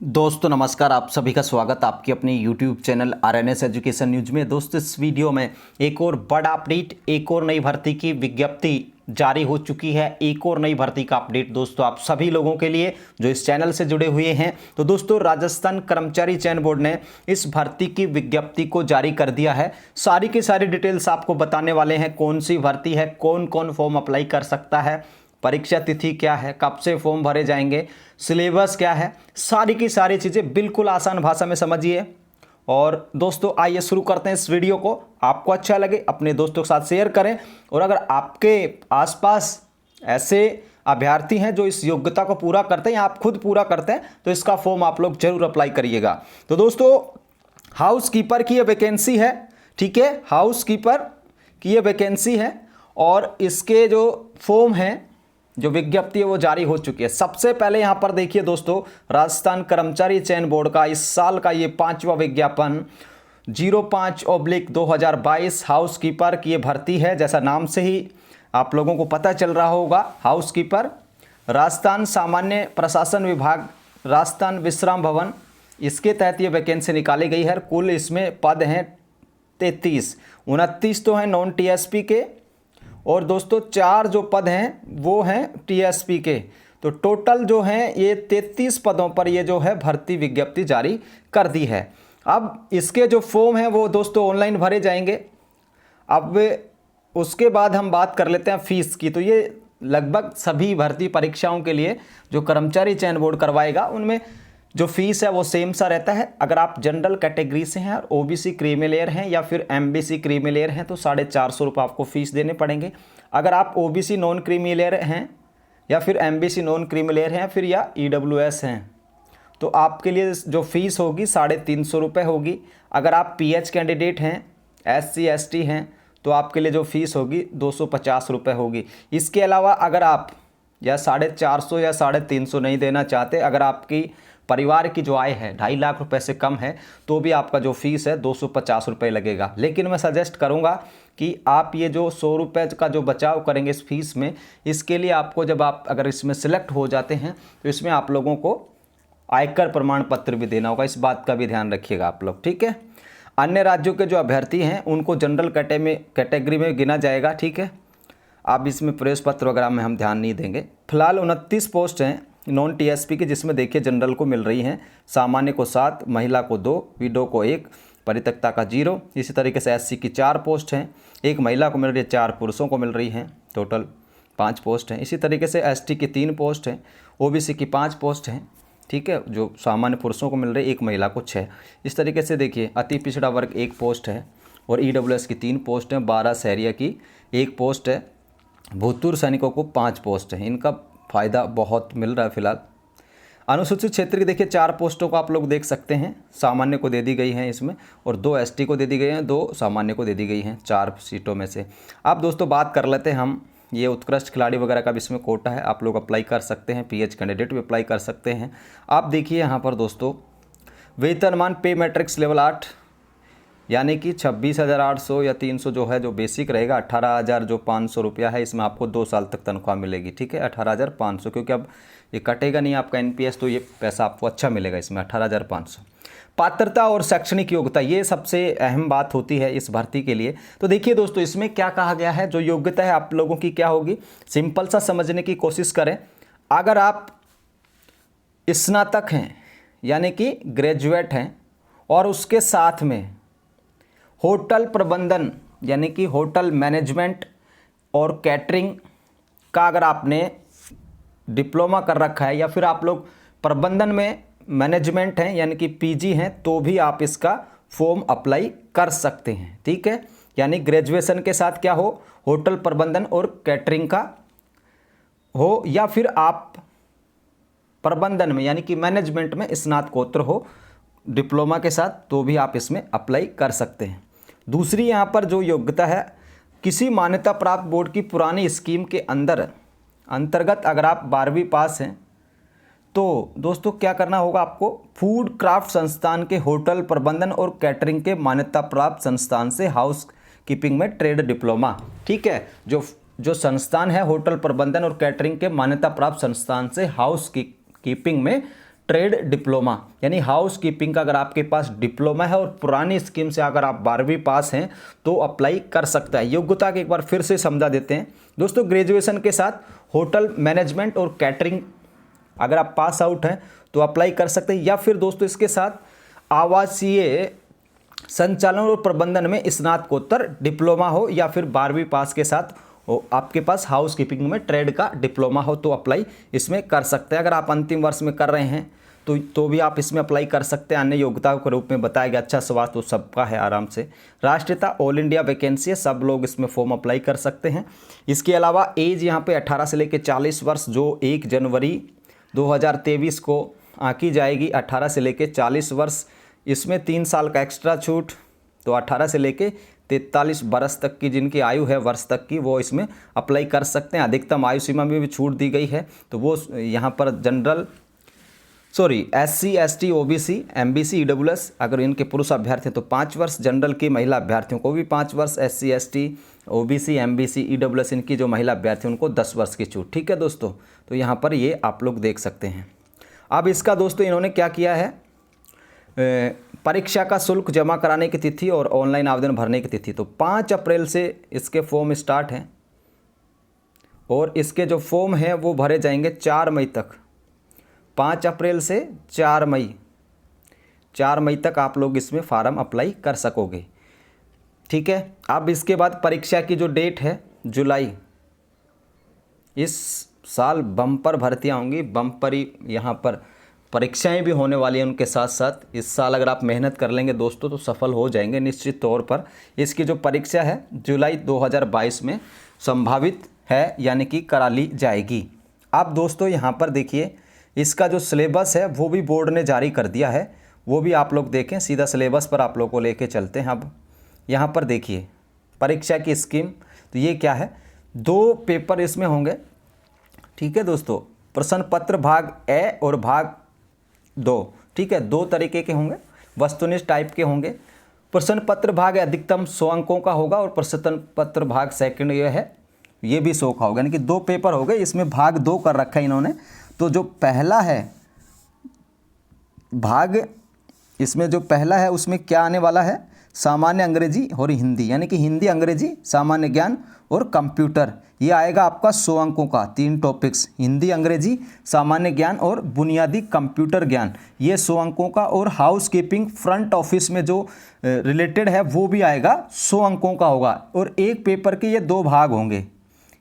दोस्तों नमस्कार, आप सभी का स्वागत आपके अपने YouTube channel RNS education news में। दोस्तों इस वीडियो में एक और बड़ा अपडेट, एक और नई भर्ती की विज्ञप्ति जारी हो चुकी है। एक और नई भर्ती का अपडेट दोस्तों आप सभी लोगों के लिए जो इस चैनल से जुड़े हुए हैं। तो दोस्तों राजस्थान कर्मचारी चयन बोर्ड ने इस भर्ती की विज्ञप्ति को जारी कर दिया है। सारी की सारी डिटेल्स आपको बताने वाले हैं। कौन सी भर्ती है, कौन कौन फॉर्म अप्लाई कर सकता है, परीक्षा तिथि क्या है, कब से फॉर्म भरे जाएंगे, सिलेबस क्या है, सारी की सारी चीज़ें बिल्कुल आसान भाषा में समझिए। और दोस्तों आइए शुरू करते हैं इस वीडियो को। आपको अच्छा लगे अपने दोस्तों के साथ शेयर करें, और अगर आपके आसपास ऐसे अभ्यर्थी हैं जो इस योग्यता को पूरा करते हैं या आप खुद पूरा करते हैं तो इसका फॉर्म आप लोग जरूर अप्लाई करिएगा। तो दोस्तों हाउस कीपर की ये वैकेंसी है, ठीक है, हाउस कीपर की ये वैकेंसी है और इसके जो फॉर्म हैं, जो विज्ञप्ति है वो जारी हो चुकी है। सबसे पहले यहाँ पर देखिए दोस्तों, राजस्थान कर्मचारी चयन बोर्ड का इस साल का ये 5वां विज्ञापन 05/2022 हाउस कीपर की ये भर्ती है। जैसा नाम से ही आप लोगों को पता चल रहा होगा, हाउस कीपर, राजस्थान सामान्य प्रशासन विभाग, राजस्थान विश्राम भवन, इसके तहत ये वैकेंसी निकाली गई है। कुल इसमें पद हैं 33, 29 तो हैं नॉन TSP के, और दोस्तों 4 जो पद हैं वो हैं TSP के। तो टोटल जो हैं ये 33 पदों पर ये जो है भर्ती विज्ञप्ति जारी कर दी है। अब इसके जो फॉर्म हैं वो दोस्तों ऑनलाइन भरे जाएंगे। अब उसके बाद हम बात कर लेते हैं फीस की। तो ये लगभग सभी भर्ती परीक्षाओं के लिए जो कर्मचारी चयन बोर्ड करवाएगा उनमें जो फीस है वो सेम सा रहता है। अगर आप जनरल कैटेगरी से हैं और OBC क्रीमी लेयर हैं या फिर MBC क्रीमी लेयर हैं तो 450 रुपये आपको फ़ीस देने पड़ेंगे। अगर आप OBC नॉन क्रीमी लेयर हैं या फिर MBC नॉन क्रीमी लेयर हैं फिर या EWS हैं तो आपके लिए जो फ़ीस होगी 350 रुपये होगी। अगर आप PH कैंडिडेट हैं, SC ST हैं तो आपके लिए जो फ़ीस होगी 250 रुपये होगी। इसके अलावा अगर आप या 450 या 350 नहीं देना चाहते, अगर आपकी परिवार की जो आय है 2.5 लाख रुपए से कम है तो भी आपका जो फीस है 250 रुपये लगेगा। लेकिन मैं सजेस्ट करूंगा कि आप ये जो 100 रुपये का जो बचाव करेंगे इस फीस में, इसके लिए आपको जब आप अगर इसमें सिलेक्ट हो जाते हैं तो इसमें आप लोगों को आयकर प्रमाण पत्र भी देना होगा। इस बात का भी ध्यान रखिएगा आप लोग, ठीक है। अन्य राज्यों के जो अभ्यर्थी हैं उनको जनरल कैटेगरी में गिना जाएगा, ठीक है। आप इसमें प्रवेश पत्र वगैरह में हम ध्यान नहीं देंगे। फिलहाल 29 पोस्ट हैं नॉन TSP की, जिसमें देखिए जनरल को मिल रही हैं सामान्य को 7, महिला को 2, विडो को 1, परित्यक्ता का 0। इसी तरीके से SC की 4 पोस्ट हैं, 1 महिला को मिल रही है, 4 पुरुषों को मिल रही हैं, टोटल 5 पोस्ट हैं। इसी तरीके से ST की 3 पोस्ट हैं, OBC की 5 पोस्ट हैं, ठीक है, जो सामान्य पुरुषों को मिल रही है, 1 महिला को 6। इस तरीके से देखिए अति पिछड़ा वर्ग 1 पोस्ट है और EWS की 3 पोस्ट हैं, 12 शहरिया की 1 पोस्ट है, भूतपूर्व सैनिकों को 5 पोस्ट हैं। इनका फ़ायदा बहुत मिल रहा है फिलहाल। अनुसूचित क्षेत्र की देखिए 4 पोस्टों को आप लोग देख सकते हैं, सामान्य को दे दी गई हैं इसमें, और 2 ST को दे दी गई हैं, 2 सामान्य को दे दी गई हैं 4 सीटों में से। अब दोस्तों बात कर लेते हैं हम, ये उत्कृष्ट खिलाड़ी वगैरह का भी इसमें कोटा है, आप लोग अप्लाई कर सकते हैं, PH कैंडिडेट भी अप्लाई कर सकते हैं। आप देखिए यहाँ पर दोस्तों वेतनमान पे मैट्रिक्स लेवल 8 यानी कि 26,800 या 300 जो है जो बेसिक रहेगा, 18,000 जो 500 रुपया है, इसमें आपको 2 साल तक तनख्वाह मिलेगी, ठीक है, 18,500, क्योंकि अब ये कटेगा नहीं आपका NPS तो ये पैसा आपको अच्छा मिलेगा इसमें, 18,500। पात्रता और शैक्षणिक योग्यता, ये सबसे अहम बात होती है इस भर्ती के लिए। तो देखिए दोस्तों इसमें क्या कहा गया है, जो योग्यता है आप लोगों की क्या होगी, सिंपल सा समझने की कोशिश करें। अगर आप स्नातक हैं यानी कि ग्रेजुएट हैं और उसके साथ में होटल प्रबंधन यानी कि होटल मैनेजमेंट और कैटरिंग का अगर आपने डिप्लोमा कर रखा है या फिर आप लोग प्रबंधन में मैनेजमेंट हैं यानी कि PG हैं तो भी आप इसका फॉर्म अप्लाई कर सकते हैं, ठीक है। यानी ग्रेजुएशन के साथ क्या हो, होटल प्रबंधन और कैटरिंग का हो, या फिर आप प्रबंधन में यानी कि मैनेजमेंट में स्नातकोत्तर हो डिप्लोमा के साथ, तो भी आप इसमें अप्लाई कर सकते हैं। दूसरी यहाँ पर जो योग्यता है, किसी मान्यता प्राप्त बोर्ड की पुरानी स्कीम के अंतर्गत अगर आप 12वीं पास हैं तो दोस्तों क्या करना होगा आपको, फूड क्राफ्ट संस्थान के होटल प्रबंधन और कैटरिंग के मान्यता प्राप्त संस्थान से हाउस कीपिंग में ट्रेड डिप्लोमा, ठीक है, जो संस्थान है होटल प्रबंधन और कैटरिंग के मान्यता प्राप्त संस्थान से हाउस कीपिंग में ट्रेड डिप्लोमा, यानी हाउस कीपिंग का अगर आपके पास डिप्लोमा है और पुरानी स्कीम से अगर आप 12वीं पास हैं तो अप्लाई कर सकता है। योग्यता के एक बार फिर से समझा देते हैं दोस्तों। ग्रेजुएशन के साथ होटल मैनेजमेंट और कैटरिंग अगर आप पास आउट हैं तो अप्लाई कर सकते हैं, या फिर दोस्तों इसके साथ आवासीय संचालन और प्रबंधन में स्नातकोत्तर डिप्लोमा हो, या फिर 12वीं पास के साथ हो आपके पास हाउस कीपिंग में ट्रेड का डिप्लोमा हो तो अप्लाई इसमें कर सकते हैं। अगर आप अंतिम वर्ष में कर रहे हैं तो भी आप इसमें अप्लाई कर सकते हैं। अन्य योग्यताओं के रूप में बताया गया। अच्छा सवाल तो सबका है आराम से। राष्ट्रीयता ऑल इंडिया वैकेंसी है, सब लोग इसमें फॉर्म अप्लाई कर सकते हैं। इसके अलावा एज यहाँ पे 18 से लेकर 40 वर्ष जो 1 जनवरी 2023 को आंकी जाएगी, 18 से लेकर 40 वर्ष। इसमें 3 साल का एक्स्ट्रा छूट, तो 18 से लेकर 43 वर्ष तक की जिनकी आयु है वर्ष तक की वो इसमें अप्लाई कर सकते हैं। अधिकतम आयु सीमा में भी छूट दी गई है, तो वो यहाँ पर SC ST OBC MBC EWS अगर इनके पुरुष अभ्यर्थी हैं तो 5 वर्ष, जनरल की महिला अभ्यर्थियों को भी 5 वर्ष, SC ST OBC MBC EWS इनकी जो महिला अभ्यर्थी उनको 10 वर्ष की छूट। ठीक है दोस्तों, तो यहाँ पर ये आप लोग देख सकते हैं। अब इसका दोस्तों इन्होंने क्या किया है, परीक्षा का शुल्क जमा कराने की तिथि और ऑनलाइन आवेदन भरने की तिथि, तो 5 अप्रैल से इसके फॉर्म स्टार्ट हैं और इसके जो फॉर्म हैं वो भरे जाएंगे 4 मई तक। 5 अप्रैल से 4 मई तक आप लोग इसमें फार्म अप्लाई कर सकोगे। ठीक है। अब इसके बाद परीक्षा की जो डेट है जुलाई, इस साल बम्पर भर्तियाँ होंगी, बम्पर ही यहाँ पर परीक्षाएं भी होने वाली हैं उनके साथ साथ। इस साल अगर आप मेहनत कर लेंगे दोस्तों तो सफल हो जाएंगे निश्चित तौर पर। इसकी जो परीक्षा है जुलाई 2022 में संभावित है, यानी कि करा ली जाएगी। अब दोस्तों यहाँ पर देखिए इसका जो सिलेबस है वो भी बोर्ड ने जारी कर दिया है, वो भी आप लोग देखें। सीधा सिलेबस पर आप लोग को लेके चलते हैं। अब यहाँ पर देखिए परीक्षा की स्कीम, तो ये क्या है, 2 पेपर इसमें होंगे। ठीक है दोस्तों, प्रश्न पत्र भाग ए और भाग 2, ठीक है, 2 तरीके के होंगे, वस्तुनिष्ठ टाइप के होंगे। प्रश्न पत्र भाग अधिकतम 100 अंकों का होगा और प्रश्न पत्र भाग सेकंड ये है, ये भी 100 का होगा, यानी कि 2 पेपर हो गए। इसमें भाग 2 कर रखा है इन्होंने। तो जो पहला है भाग, इसमें जो पहला है उसमें क्या आने वाला है, सामान्य अंग्रेजी और हिंदी, यानी कि हिंदी अंग्रेजी सामान्य ज्ञान और कंप्यूटर। ये आएगा आपका 100 अंकों का, 3 टॉपिक्स, हिंदी अंग्रेजी सामान्य ज्ञान और बुनियादी कंप्यूटर ज्ञान, ये 100 अंकों का। और हाउस कीपिंग फ्रंट ऑफिस में जो रिलेटेड है वो भी आएगा, 100 अंकों का होगा। और एक पेपर के ये 2 भाग होंगे।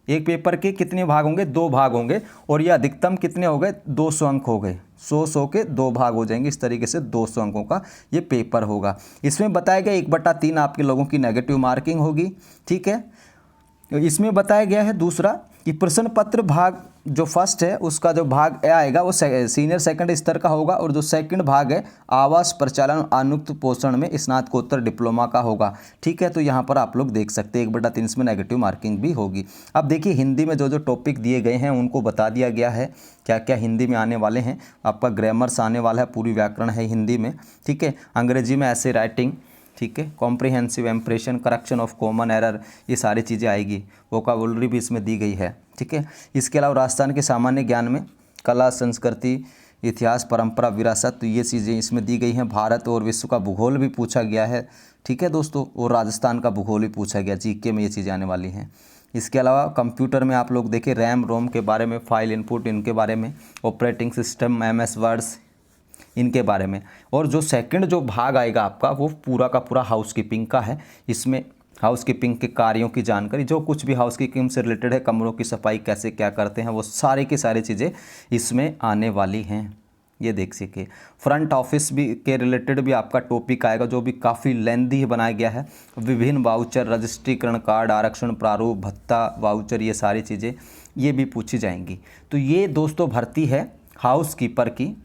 एक पेपर के कितने भाग होंगे, 2 भाग होंगे। और ये अधिकतम कितने हो गए, 200 अंक हो गए। 100 के 2 भाग हो जाएंगे। इस तरीके से 200 अंकों का ये पेपर होगा। इसमें बताया गया 1/3 आपके लोगों की नेगेटिव मार्किंग होगी। ठीक है। इसमें बताया गया है दूसरा कि प्रश्न पत्र भाग जो फर्स्ट है उसका जो भाग ए आएगा वो सीनियर सेकंड स्तर का होगा। और जो सेकंड भाग है आवास परिचालन अनुक्त पोषण में स्नातकोत्तर डिप्लोमा का होगा। ठीक है। तो यहाँ पर आप लोग देख सकते हैं 1/3 इसमें नेगेटिव मार्किंग भी होगी। अब देखिए हिंदी में जो टॉपिक दिए गए हैं उनको बता दिया गया है, क्या क्या हिंदी में आने वाले हैं। आपका ग्रामर्स आने वाला है, पूरी व्याकरण है हिंदी में। ठीक है। अंग्रेजी में ऐसे राइटिंग, ठीक है, comprehensive impression, correction of common error, ये सारी चीज़ें आएगी। वोकाबुलरी भी इसमें दी गई है। ठीक है। इसके अलावा राजस्थान के सामान्य ज्ञान में कला, संस्कृति, इतिहास, परंपरा, विरासत, तो ये चीज़ें इसमें दी गई हैं। भारत और विश्व का भूगोल भी पूछा गया है। ठीक है दोस्तों। और राजस्थान का भूगोल भी पूछा गया, जीके में ये चीज़ें आने वाली हैं। इसके अलावा कंप्यूटर में आप लोग देखें रैम रोम के बारे में, फाइल इनपुट इनके बारे में, ऑपरेटिंग सिस्टम, MS वर्ड्स इनके बारे में। और जो सेकंड जो भाग आएगा आपका वो पूरा का पूरा हाउसकीपिंग का है। इसमें हाउसकीपिंग के कार्यों की जानकारी, जो कुछ भी हाउसकीपिंग से रिलेटेड है, कमरों की सफाई कैसे क्या करते हैं, वो सारी की सारी चीज़ें इसमें आने वाली हैं। ये देख सके फ्रंट ऑफिस भी के रिलेटेड भी आपका टॉपिक आएगा, जो भी काफ़ी लेंदी बनाया गया है। विभिन्न वाउचर, रजिस्ट्रीकरण कार्ड, आरक्षण प्रारूप, भत्ता वाउचर, ये सारी चीज़ें ये भी पूछी जाएंगी। तो ये दोस्तों भर्ती है हाउस कीपर की।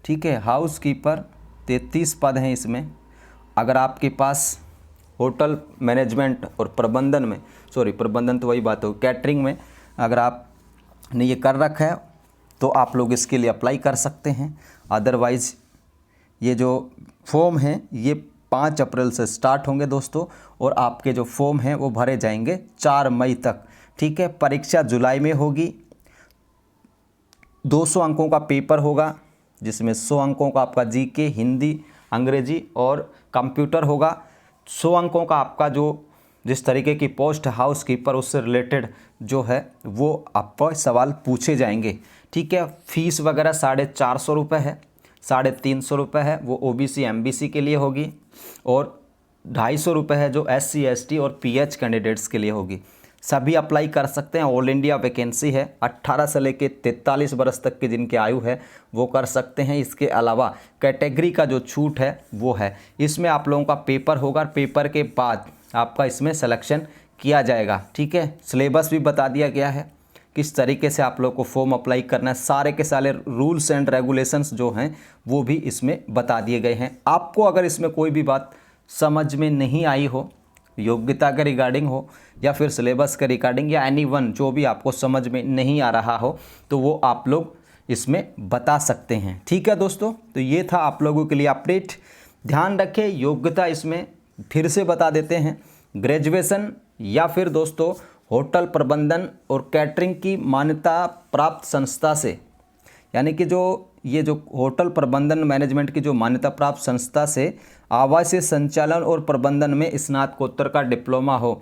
ठीक है। हाउस कीपर 33 पद हैं इसमें। अगर आपके पास होटल मैनेजमेंट और प्रबंधन में, प्रबंधन तो वही बात हो, कैटरिंग में अगर आपने ये कर रखा है तो आप लोग इसके लिए अप्लाई कर सकते हैं। अदरवाइज़ ये जो फॉर्म हैं ये 5 अप्रैल से स्टार्ट होंगे दोस्तों। और आपके जो फॉर्म हैं वो भरे जाएंगे 4 मई तक। ठीक है। परीक्षा जुलाई में होगी, 200 अंकों का पेपर होगा। जिसमें 100 अंकों का आपका जीके, हिंदी, अंग्रेजी और कंप्यूटर होगा। 100 अंकों का आपका जो जिस तरीके की पोस्ट हाउस कीपर उससे रिलेटेड जो है वो आपको सवाल पूछे जाएंगे। ठीक है, फीस वगैरह 450 रुपये है, 350 रुपये है वो ओबीसी एमबीसी के लिए होगी, और 250 रुपये है जो SC ST और PH कैंडिडेट्स के लिए होगी। सभी अप्लाई कर सकते हैं, ऑल इंडिया वैकेंसी है। 18 से लेकर 43 वर्ष तक की जिनकी आयु है वो कर सकते हैं। इसके अलावा कैटेगरी का जो छूट है वो है। इसमें आप लोगों का पेपर होगा, पेपर के बाद आपका इसमें सिलेक्शन किया जाएगा। ठीक है, सिलेबस भी बता दिया गया है किस तरीके से आप लोग को फॉर्म अप्लाई करना है। सारे के सारे रूल्स एंड रेगुलेशंस जो हैं वो भी इसमें बता दिए गए हैं। आपको अगर इसमें कोई भी बात समझ में नहीं आई हो, योग्यता के रिगार्डिंग हो या फिर सिलेबस के रिगार्डिंग या एनीवन जो भी आपको समझ में नहीं आ रहा हो, तो वो आप लोग इसमें बता सकते हैं। ठीक है दोस्तों, तो ये था आप लोगों के लिए अपडेट। ध्यान रखें, योग्यता इसमें फिर से बता देते हैं, ग्रेजुएशन या फिर दोस्तों होटल प्रबंधन और कैटरिंग की मान्यता प्राप्त संस्था से, यानी कि ये जो होटल प्रबंधन मैनेजमेंट की जो मान्यता प्राप्त संस्था से आवासीय संचालन और प्रबंधन में स्नातकोत्तर का डिप्लोमा हो।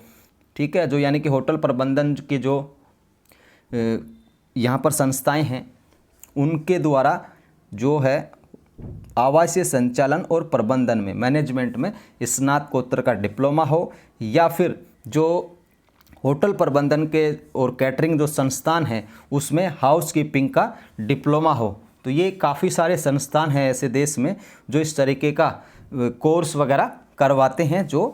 ठीक है, जो यानी कि होटल प्रबंधन की जो यहाँ पर संस्थाएं हैं उनके द्वारा जो है आवासीय संचालन और प्रबंधन में मैनेजमेंट में स्नातकोत्तर का डिप्लोमा हो, या फिर जो होटल प्रबंधन के और कैटरिंग जो संस्थान है उसमें हाउस कीपिंग का डिप्लोमा हो। तो ये काफ़ी सारे संस्थान हैं ऐसे देश में जो इस तरीके का कोर्स वगैरह करवाते हैं जो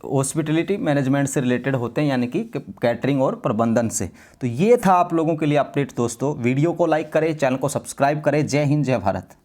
हॉस्पिटलिटी मैनेजमेंट से रिलेटेड होते हैं, यानी कि कैटरिंग और प्रबंधन से। तो ये था आप लोगों के लिए अपडेट दोस्तों। वीडियो को लाइक करें, चैनल को सब्सक्राइब करें। जय हिंद, जय भारत।